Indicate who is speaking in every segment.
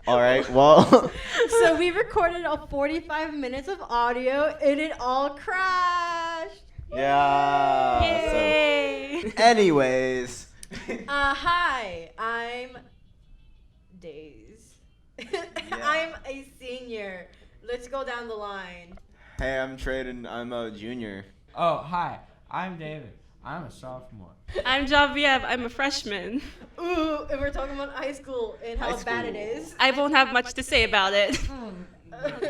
Speaker 1: All right, well.
Speaker 2: So we recorded a 45 minutes of audio and it all crashed.
Speaker 1: Yeah.
Speaker 3: Yay!
Speaker 1: So, anyways.
Speaker 2: Hi, I'm Days. I'm a senior. Let's go down the line.
Speaker 1: Hey, I'm Traden. I'm a junior.
Speaker 4: Oh, hi. I'm David. I'm a sophomore.
Speaker 3: I'm Javier. I'm a freshman.
Speaker 2: Ooh, and we're talking about high school and how
Speaker 1: High
Speaker 2: bad it
Speaker 1: school.
Speaker 2: is.
Speaker 3: I won't have much to say about it.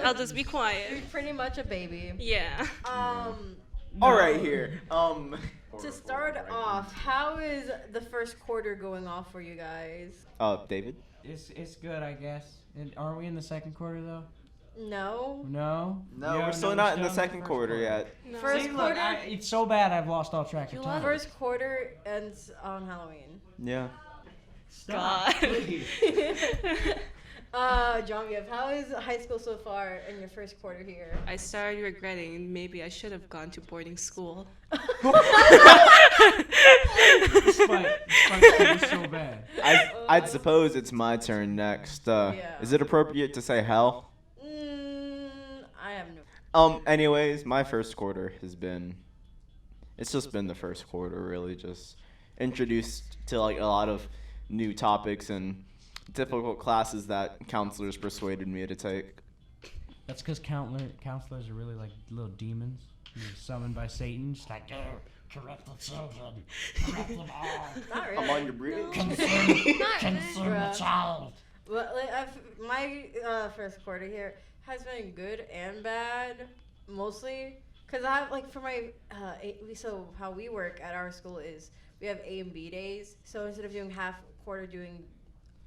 Speaker 3: I'll just be
Speaker 2: You're
Speaker 3: quiet.
Speaker 2: pretty much a baby.
Speaker 3: Yeah.
Speaker 1: All right, here.
Speaker 2: To start off, how is the first quarter going off for you guys?
Speaker 1: David?
Speaker 4: It's good, I guess. And are we in the second quarter though?
Speaker 2: No.
Speaker 4: No.
Speaker 1: No,
Speaker 4: Yeah,
Speaker 1: we're still
Speaker 4: we're
Speaker 1: not in the
Speaker 4: still
Speaker 1: second
Speaker 4: first
Speaker 1: quarter yet.
Speaker 3: No.
Speaker 2: First
Speaker 4: See, look,
Speaker 2: quarter?
Speaker 4: it's so bad I've lost all track of
Speaker 3: July
Speaker 4: time.
Speaker 2: First quarter ends on Halloween.
Speaker 1: Yeah.
Speaker 3: God.
Speaker 4: Please.
Speaker 2: John, how is high school so far in your first quarter here?
Speaker 3: I started regretting maybe I should have gone to boarding school.
Speaker 4: Despite being so bad.
Speaker 1: I'd suppose it's my turn next.
Speaker 2: Yeah.
Speaker 1: Is it appropriate to say hell?
Speaker 2: I have no.
Speaker 1: Anyways, my first quarter has been. It's just been the first quarter, really. Just introduced to like a lot of new topics and difficult classes that counselors persuaded me to take.
Speaker 4: That's because counselors are really like little demons. They're summoned by Satan. Just like, correct the children. Correct them all.
Speaker 2: Not really.
Speaker 1: I'm on your bridge.
Speaker 4: Consume the child.
Speaker 2: But like, my first quarter here has been good and bad, mostly. Cause I have like for my so how we work at our school is we have A and B days. So instead of doing half quarter, doing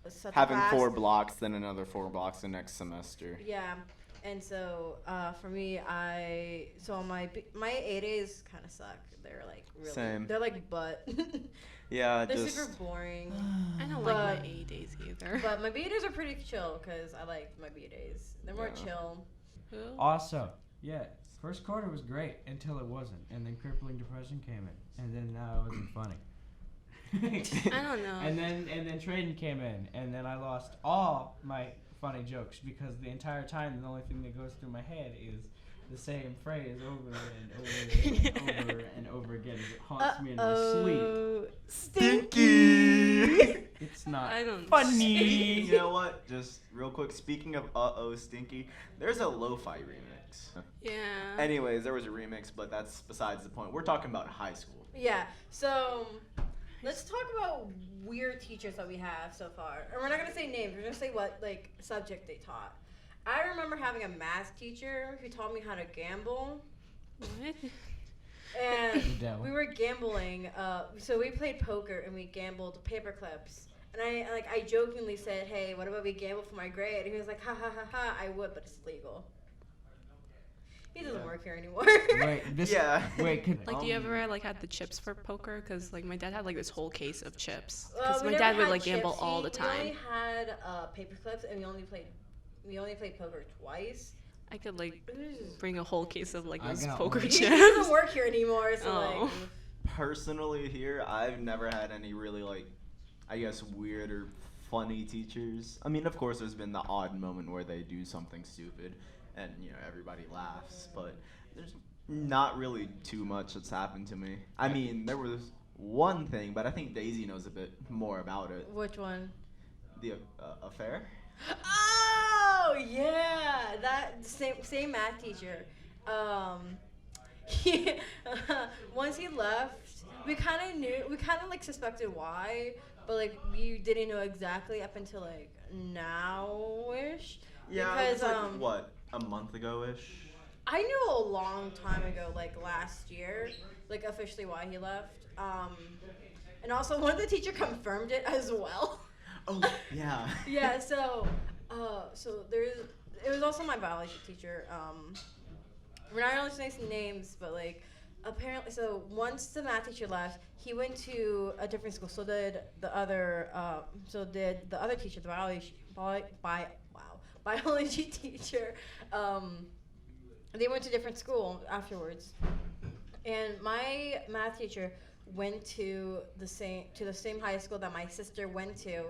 Speaker 2: such a
Speaker 1: Having
Speaker 2: class,
Speaker 1: 4 blocks, then another 4 blocks the next semester.
Speaker 2: Yeah, and so for me, my A days kind of suck. They're like really,
Speaker 1: Same.
Speaker 2: they're like butt.
Speaker 1: Yeah,
Speaker 2: They're
Speaker 1: just.
Speaker 2: super boring.
Speaker 3: I don't
Speaker 2: But-
Speaker 3: like my A days either.
Speaker 2: But my B days are pretty chill because I like my B days. They're more
Speaker 1: Yeah.
Speaker 2: chill.
Speaker 3: Who?
Speaker 4: Also, yeah, first quarter was great until it wasn't, and then crippling depression came in, and then now it wasn't funny.
Speaker 3: I don't know.
Speaker 4: And then Traden came in, and then I lost all my funny jokes because the entire time the only thing that goes through my head is the same phrase over and over and over and over again. It haunts me in my sleep.
Speaker 1: Stinky!
Speaker 4: It's not
Speaker 3: I don't.
Speaker 4: funny.
Speaker 1: You know what? Just real quick, speaking of Stinky, there's a lo-fi remix.
Speaker 3: Yeah.
Speaker 1: Anyways, there was a remix, but that's besides the point. We're talking about high school.
Speaker 2: Yeah. So let's talk about weird teachers that we have so far. And we're not gonna say names. We're gonna say what like subject they taught. I remember having a math teacher who taught me how to gamble.
Speaker 3: What?
Speaker 2: And
Speaker 4: The devil.
Speaker 2: we were gambling. So we played poker and we gambled paper clips. And I jokingly said, "Hey, what about we gamble for my grade?" And he was like, "Ha ha ha ha! I would, but it's illegal." He doesn't work here anymore.
Speaker 3: Like, do you ever like had the chips for poker? Cause like my dad had like this whole case of chips. Cause
Speaker 2: We
Speaker 3: my
Speaker 2: never
Speaker 3: dad would
Speaker 2: had
Speaker 3: like gamble
Speaker 2: chips.
Speaker 3: all the
Speaker 2: We
Speaker 3: time.
Speaker 2: only had paper clips, and we only played poker twice.
Speaker 3: I could like
Speaker 2: It was just-
Speaker 3: bring a whole case of like
Speaker 4: I
Speaker 3: those
Speaker 4: got
Speaker 3: poker
Speaker 4: one.
Speaker 2: He
Speaker 3: chips.
Speaker 2: doesn't work here anymore, so
Speaker 3: Oh.
Speaker 2: like.
Speaker 1: Personally, here, I've never had any really, like, I guess, weird or funny teachers. I mean, of course, there's been the odd moment where they do something stupid and, you know, everybody laughs, but there's not really too much that's happened to me. I mean, there was one thing, but I think Daisy knows a bit more about it.
Speaker 2: Which one?
Speaker 1: The affair?
Speaker 2: Oh yeah, that same math teacher. He, once he left, we kind of like suspected why, but like we didn't know exactly up until like now-ish.
Speaker 1: Yeah,
Speaker 2: Because,
Speaker 1: it was like, what, a month ago-ish?
Speaker 2: I knew a long time ago, like last year, like officially why he left. And also one of the teacher confirmed it as well.
Speaker 1: Oh, yeah.
Speaker 2: Yeah, so it was also my biology teacher. We're not really saying names, but like apparently, so once the math teacher left, he went to a different school. So did the other teacher, the biology teacher. They went to different school afterwards, and my math teacher went to the same high school that my sister went to,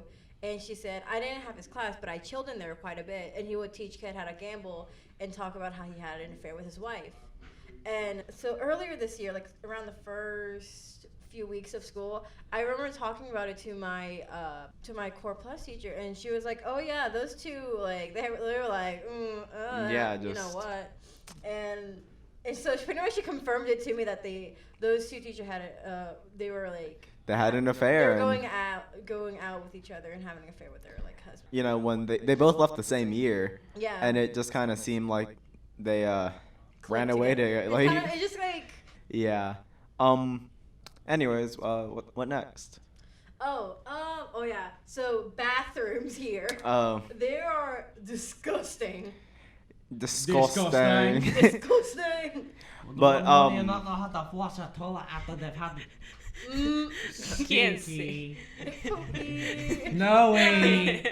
Speaker 2: And she said, I didn't have his class, but I chilled in there quite a bit. And he would teach Kid how to gamble and talk about how he had an affair with his wife. And so earlier this year, like around the first few weeks of school, I remember talking about it to my Core Plus teacher, and she was like, "Oh yeah, those two, like they were like,
Speaker 1: Yeah,
Speaker 2: you know
Speaker 1: just-
Speaker 2: what?" And so pretty much she confirmed it to me that those two teachers had they were like
Speaker 1: They had an
Speaker 2: they
Speaker 1: affair.
Speaker 2: were
Speaker 1: And,
Speaker 2: going out with each other and having an affair with their like husband.
Speaker 1: you know, when they both left the same year,
Speaker 2: Yeah.
Speaker 1: and it just kind of seemed like they ran
Speaker 2: Clicked
Speaker 1: away
Speaker 2: together.
Speaker 1: to
Speaker 2: It's
Speaker 1: like.
Speaker 2: kinda- it's just like.
Speaker 1: Yeah. Anyways, what next?
Speaker 2: Oh yeah. So bathrooms here.
Speaker 1: Oh,
Speaker 2: They are disgusting.
Speaker 1: disgusting.
Speaker 2: Disgusting.
Speaker 1: But,
Speaker 4: They not know how to flush a toilet after they've had
Speaker 3: Can't see.
Speaker 2: Poopy.
Speaker 4: No way.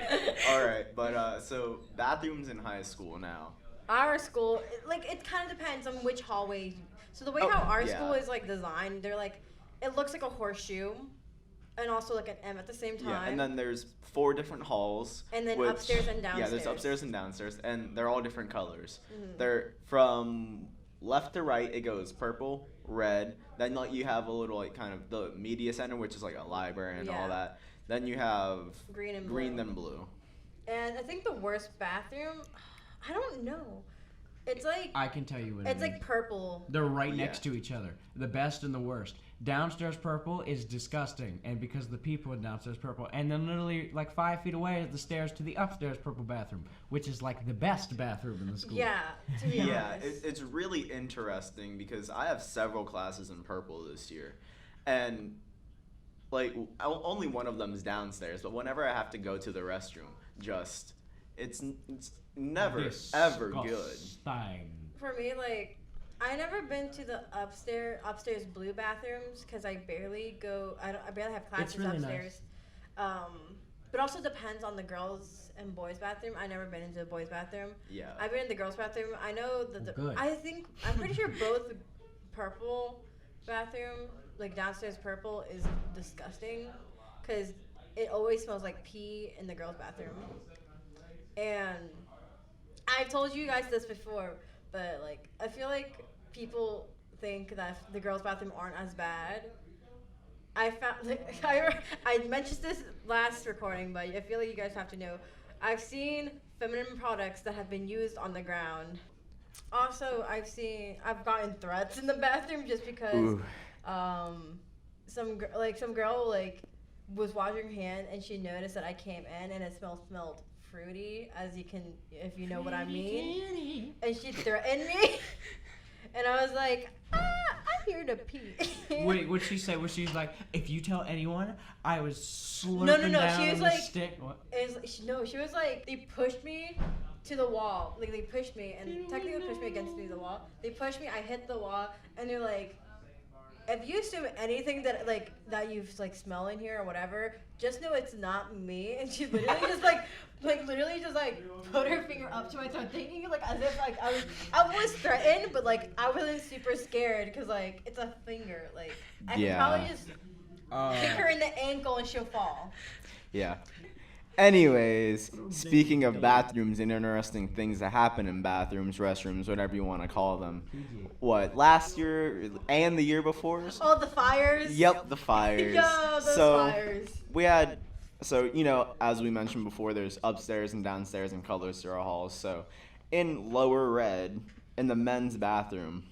Speaker 1: All right, but so bathrooms in high school now.
Speaker 2: Our school, it kind of depends on which hallway. So the way
Speaker 1: Oh,
Speaker 2: how our
Speaker 1: yeah.
Speaker 2: school is like designed, they're like, it looks like a horseshoe, and also like an M at the same time.
Speaker 1: Yeah, and then there's 4 different halls.
Speaker 2: And then
Speaker 1: which-
Speaker 2: upstairs and
Speaker 1: Yeah, there's
Speaker 2: downstairs.
Speaker 1: upstairs and downstairs, and they're all different colors.
Speaker 2: Mhm.
Speaker 1: They're from left to right. It goes purple, red. Then like you have a little like kind of the media center, which is like a library and all
Speaker 2: Yeah.
Speaker 1: that. Then you have
Speaker 2: Green and
Speaker 1: green
Speaker 2: blue.
Speaker 1: then blue.
Speaker 2: And I think the worst bathroom, I don't know. It's like
Speaker 4: I can tell you what
Speaker 2: it's
Speaker 4: it
Speaker 2: like
Speaker 4: is.
Speaker 2: purple.
Speaker 4: They're right
Speaker 1: Yeah.
Speaker 4: next to each other. The best and the worst. Downstairs purple is disgusting, and because the people in downstairs purple, and then literally like 5 feet away is the stairs to the upstairs purple bathroom, which is like the best bathroom in the school.
Speaker 2: Yeah, to be
Speaker 1: Yeah,
Speaker 2: honest.
Speaker 1: it's really interesting because I have several classes in purple this year, and like only one of them is downstairs. But whenever I have to go to the restroom, it's never ever good.
Speaker 4: Disgusting.
Speaker 2: For me, like, I never been to the upstairs blue bathrooms because I barely go. I barely have classes
Speaker 4: really nice.
Speaker 2: upstairs. But also depends on the girls and boys bathroom. I never been into the boys bathroom.
Speaker 1: Yeah.
Speaker 2: I've been in the girls bathroom. I know that the.
Speaker 4: Good.
Speaker 2: I'm pretty sure both purple bathroom, like downstairs purple, is disgusting, because it always smells like pee in the girls bathroom. And I've told you guys this before, but like I feel like people think that the girls' bathroom aren't as bad. I found like, I mentioned this last recording, but I feel like you guys have to know. I've seen feminine products that have been used on the ground. Also, I've gotten threats in the bathroom just because
Speaker 1: Ooh.
Speaker 2: some girl was washing her hand and she noticed that I came in and it smelled fruity, if you know what I mean. And she threatened me, and I was like, I'm here to pee.
Speaker 4: Wait, what'd she say? Was she like, if you tell anyone, I was slurping
Speaker 2: No,
Speaker 4: down
Speaker 2: she was
Speaker 4: on the
Speaker 2: like-
Speaker 4: stick? What?
Speaker 2: She was like, they pushed me to the wall. Like, they pushed me, and technically they pushed me against the wall. They pushed me, I hit the wall, and they're like, if you assume anything that you smell in here or whatever, just know it's not me. And she literally just literally just put her finger up to my throat, thinking as if I was threatened, but I wasn't super scared because it's a finger. I could
Speaker 1: Yeah.
Speaker 2: probably just kick her in the ankle and she'll fall.
Speaker 1: Yeah. Anyways, speaking of bathrooms and interesting things that happen in bathrooms, restrooms, whatever you want to call them. What, last year and the year before?
Speaker 2: Oh, the fires.
Speaker 1: Yep, the fires.
Speaker 2: Yo, those fires.
Speaker 1: We had, as we mentioned before, there's upstairs and downstairs and colors to our halls. So in lower red, in the men's bathroom,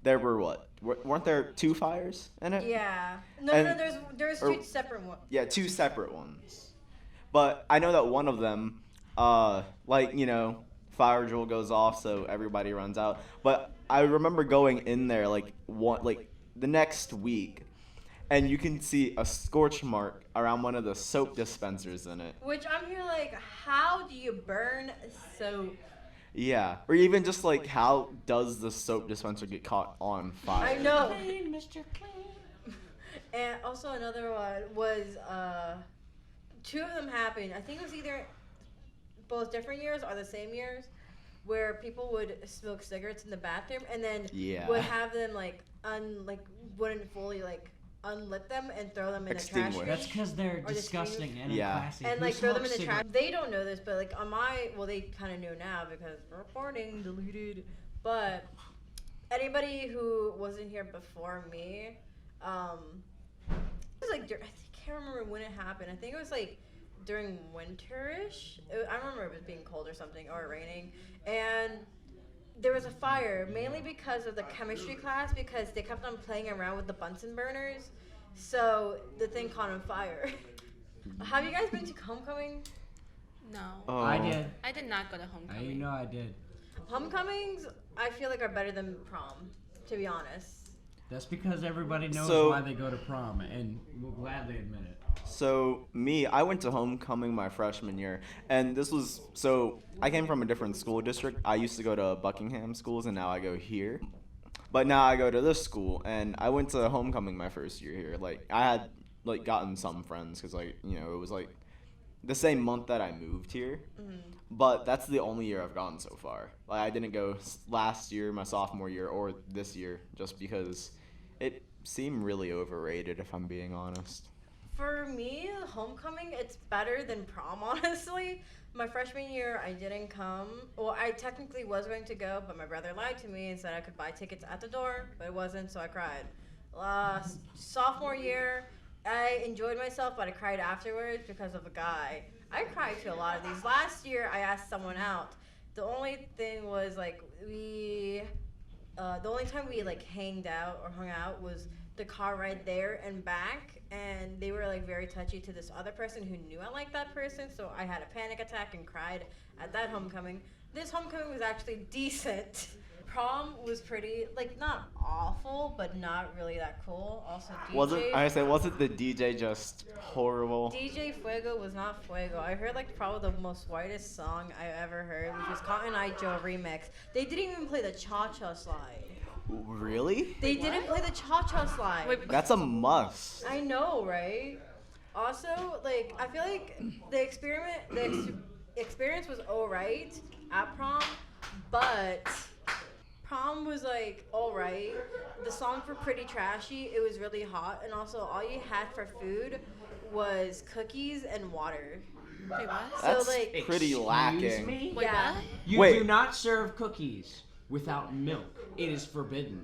Speaker 1: there were weren't there 2 fires in it?
Speaker 2: Yeah. No,
Speaker 1: And-
Speaker 2: there's 2 separate ones.
Speaker 1: Yeah, 2 separate ones. But I know that one of them, fire drill goes off, so everybody runs out. But I remember going in there the next week, and you can see a scorch mark around one of the soap dispensers in it.
Speaker 2: Which I'm here how do you burn soap?
Speaker 1: Yeah, or even just how does the soap dispenser get caught on fire?
Speaker 2: I know.
Speaker 4: Clean, Mr. Clean.
Speaker 2: And also another one was 2 of them happened. I think it was either both different years or the same years, where people would smoke cigarettes in the bathroom and then
Speaker 1: Yeah.
Speaker 2: would have them wouldn't fully unlit them and throw them in the trash
Speaker 1: Extinguish.
Speaker 2: can.
Speaker 4: That's because they're
Speaker 2: Or the
Speaker 4: disgusting and
Speaker 1: Yeah.
Speaker 4: unclassy.
Speaker 2: And
Speaker 4: Who
Speaker 2: like throw them in
Speaker 4: smokes
Speaker 2: the trash.
Speaker 4: cigarettes?
Speaker 2: They don't know this, but like on my, well, they kind of know now because recording deleted. But anybody who wasn't here before me, it was like I can't remember when it happened. I think it was like during winterish. I remember it was being cold or something or raining, and there was a fire mainly because of the chemistry class because they kept on playing around with the Bunsen burners, so the thing caught on fire. Have you guys been to homecoming?
Speaker 3: No.
Speaker 1: Oh.
Speaker 4: I did.
Speaker 3: I did not go to homecoming.
Speaker 4: I did.
Speaker 2: Homecomings, I feel like are better than prom, to be honest.
Speaker 4: That's because everybody knows
Speaker 1: So-
Speaker 4: why they go to prom, and will gladly admit it.
Speaker 1: So I went to homecoming my freshman year, and I came from a different school district. I used to go to Buckingham schools, and now I go here. But now I go to this school, and I went to homecoming my first year here. Like I had like gotten some friends because it was like the same month that I moved here.
Speaker 2: Mm-hmm.
Speaker 1: But that's the only year I've gone so far. Like I didn't go last year, my sophomore year, or this year, just because it seemed really overrated, if I'm being honest.
Speaker 2: For me, homecoming, it's better than prom, honestly. My freshman year, I didn't come. Well, I technically was going to go, but my brother lied to me and said I could buy tickets at the door, but it wasn't, so I cried. Sophomore year, I enjoyed myself, but I cried afterwards because of a guy. I cried to a lot of these. Last year, I asked someone out. The only thing was, like, the only time we, like, hung out was the car ride there and back, and they were, like, very touchy to this other person who knew I liked that person, so I had a panic attack and cried at that homecoming. This homecoming was actually decent. Prom was pretty, like, not awful, but not really that cool. Also, DJ...
Speaker 1: Wasn't the DJ just horrible?
Speaker 2: DJ Fuego was not Fuego. I heard, like, probably the most whitest song I ever heard, which was Cotton Eye Joe remix. They didn't even play the Cha-Cha slide.
Speaker 1: Really?
Speaker 2: They didn't play the Cha-Cha slide.
Speaker 3: Wait,
Speaker 1: That's a must.
Speaker 2: I know, right? Also, like, I feel like the experience was alright at prom, but prom was, like, alright. The songs were pretty trashy. It was really hot, and also all you had for food was cookies and water.
Speaker 3: Wait, what?
Speaker 1: That's
Speaker 2: So, like,
Speaker 1: pretty lacking.
Speaker 4: Excuse me?
Speaker 3: Wait,
Speaker 2: Yeah.
Speaker 3: what?
Speaker 4: You
Speaker 1: Wait.
Speaker 4: do not serve cookies without milk. It is forbidden.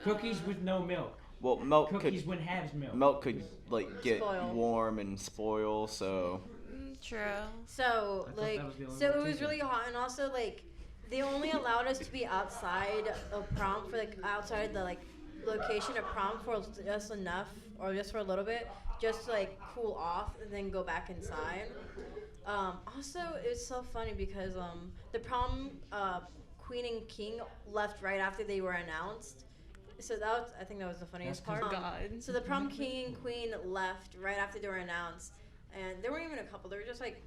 Speaker 4: Cookies with no milk.
Speaker 1: Well, milk
Speaker 4: Cookies
Speaker 1: could
Speaker 4: when has milk.
Speaker 1: like get
Speaker 2: Spoil.
Speaker 1: warm and spoil. So
Speaker 3: True.
Speaker 2: So,
Speaker 4: I thought
Speaker 2: like,
Speaker 4: that was the only
Speaker 2: so
Speaker 4: one
Speaker 2: it was
Speaker 4: too.
Speaker 2: really hot, and also, like, they only allowed us to be outside of prom for, like, outside the, like, location of prom for just enough, or just for a little bit, just to, like, cool off and then go back inside. Also, it's so funny because, the prom, queen and king left right after they were announced. So I think that was the funniest
Speaker 4: That's
Speaker 2: part.
Speaker 3: 'cause God.
Speaker 2: So the prom king and queen left right after they were announced, and there weren't even a couple. They were just like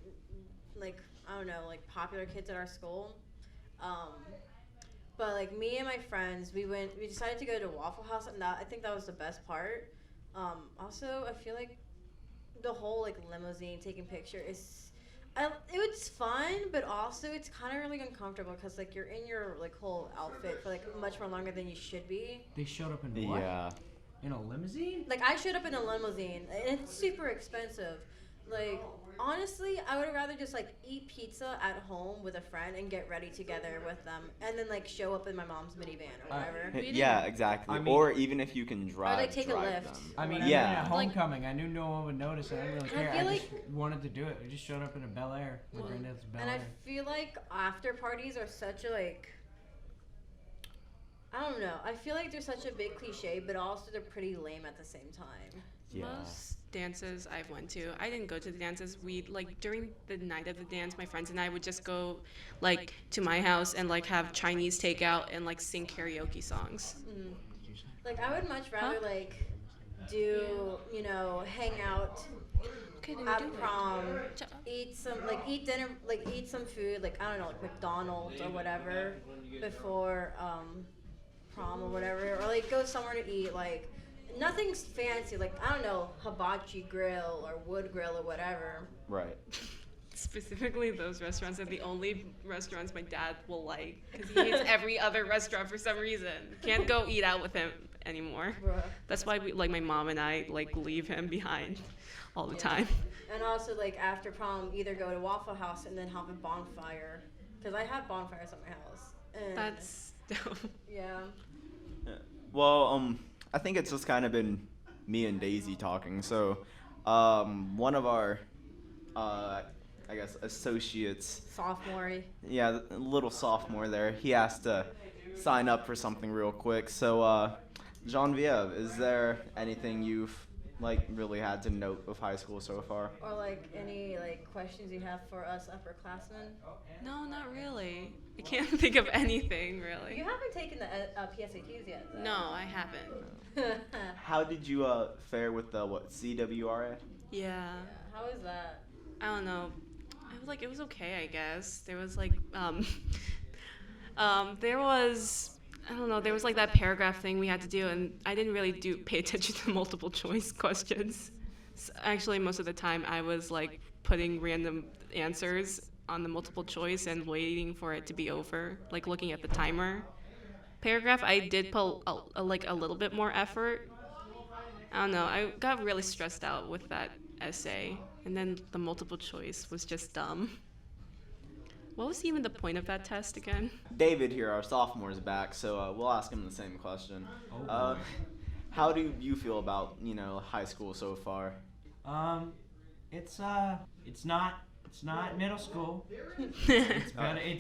Speaker 2: I don't know, like popular kids at our school. But like me and my friends, we decided to go to Waffle House, and I think that was the best part. Also, I feel like the whole like limousine taking picture it was fun, but also it's kind of really uncomfortable because like you're in your like whole outfit for like much more longer than you should be.
Speaker 4: They showed up in what?
Speaker 1: yeah.
Speaker 4: In a limousine?
Speaker 2: Like I showed up in a limousine, and it's super expensive. Like honestly, I would rather just like eat pizza at home with a friend and get ready together with them, and then like show up in my mom's minivan or whatever.
Speaker 3: We
Speaker 1: Yeah,
Speaker 3: didn't-
Speaker 1: exactly.
Speaker 4: I mean-
Speaker 1: or even if you can drive,
Speaker 2: like, take a
Speaker 1: drive
Speaker 2: Lyft.
Speaker 1: them.
Speaker 4: I mean,
Speaker 2: Yeah.
Speaker 4: even at
Speaker 3: Like-
Speaker 4: homecoming, I knew no one would notice. I didn't really
Speaker 2: And I
Speaker 4: care.
Speaker 2: feel
Speaker 4: I just wanted to do it. I just showed up in a Bel Air. My
Speaker 3: Well,
Speaker 4: granddad's Bel
Speaker 2: And I
Speaker 4: Air.
Speaker 2: feel like after parties are such a like. I don't know. I feel like they're such a big cliche, but also they're pretty lame at the same time.
Speaker 1: Yeah.
Speaker 3: Most dances I've went to, I didn't go to the dances. We like during the night of the dance, my friends and I would just go like to my house and like have Chinese takeout and like sing karaoke songs.
Speaker 2: Mm. Like I would much rather like do hang out
Speaker 3: Okay, then
Speaker 2: at
Speaker 3: do it.
Speaker 2: prom,
Speaker 3: Ch-
Speaker 2: eat dinner, like eat some food, like I don't know, like McDonald's or whatever before prom or whatever, or like go somewhere to eat, like nothing's fancy, like I don't know, hibachi grill or wood grill or whatever.
Speaker 1: Right.
Speaker 3: Specifically, those restaurants are the only restaurants my dad will like because he hates every other restaurant for some reason. Can't go eat out with him anymore.
Speaker 2: Bruh.
Speaker 3: That's why we, like, my mom and I like leave him behind all the time.
Speaker 2: And also, like, after prom, either go to Waffle House and then have a bonfire. Because I have bonfires at my house. And
Speaker 3: That's dope.
Speaker 2: yeah.
Speaker 1: Yeah. Well, I think it's just kind of been me and Daisy talking. So, one of our, I guess, associates,
Speaker 2: Sophomore.
Speaker 1: yeah, a little sophomore there, he asked to sign up for something real quick. So, Genevieve, is there anything you've, like, really had to note of high school so far?
Speaker 2: Or, like, any, like, questions you have for us upperclassmen?
Speaker 3: No, not really. I can't think of anything really.
Speaker 2: You haven't taken the PSATs yet, though.
Speaker 3: No, I haven't.
Speaker 1: How did you fare with the CWRA?
Speaker 3: Yeah.
Speaker 2: How is that?
Speaker 3: I don't know. It was okay, I guess. There was like there was I don't know, there was like that paragraph thing we had to do, and I didn't really pay attention to multiple choice questions. Actually, most of the time I was like putting random answers on the multiple choice and waiting for it to be over, like looking at the timer. Paragraph, I did put a little bit more effort. I don't know, I got really stressed out with that essay, and then the multiple choice was just dumb. What was even the point of that test again?
Speaker 1: David here, our sophomore, is back, so we'll ask him the same question.
Speaker 4: Oh, boy.
Speaker 1: How do you feel about, high school so far?
Speaker 4: It's not middle school. It's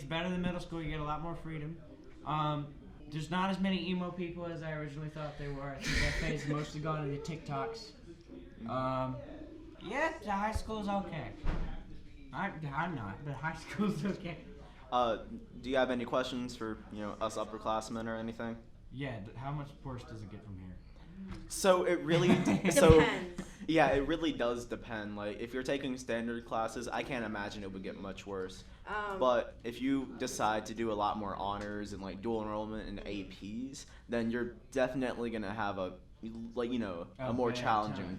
Speaker 4: better than middle school. You get a lot more freedom. There's not as many emo people as I originally thought there were. I think that phase mostly gone into TikToks. Yeah, the high school's okay. I'm not, but high school's okay.
Speaker 1: Do you have any questions for, us upperclassmen or anything?
Speaker 4: Yeah, how much worse does it get from here?
Speaker 1: So it really,
Speaker 2: Depends.
Speaker 1: yeah, it really does depend. Like, if you're taking standard classes, I can't imagine it would get much worse. But if you decide to do a lot more honors and like dual enrollment and APs, then you're definitely gonna have a more
Speaker 4: bad
Speaker 1: challenging
Speaker 4: time.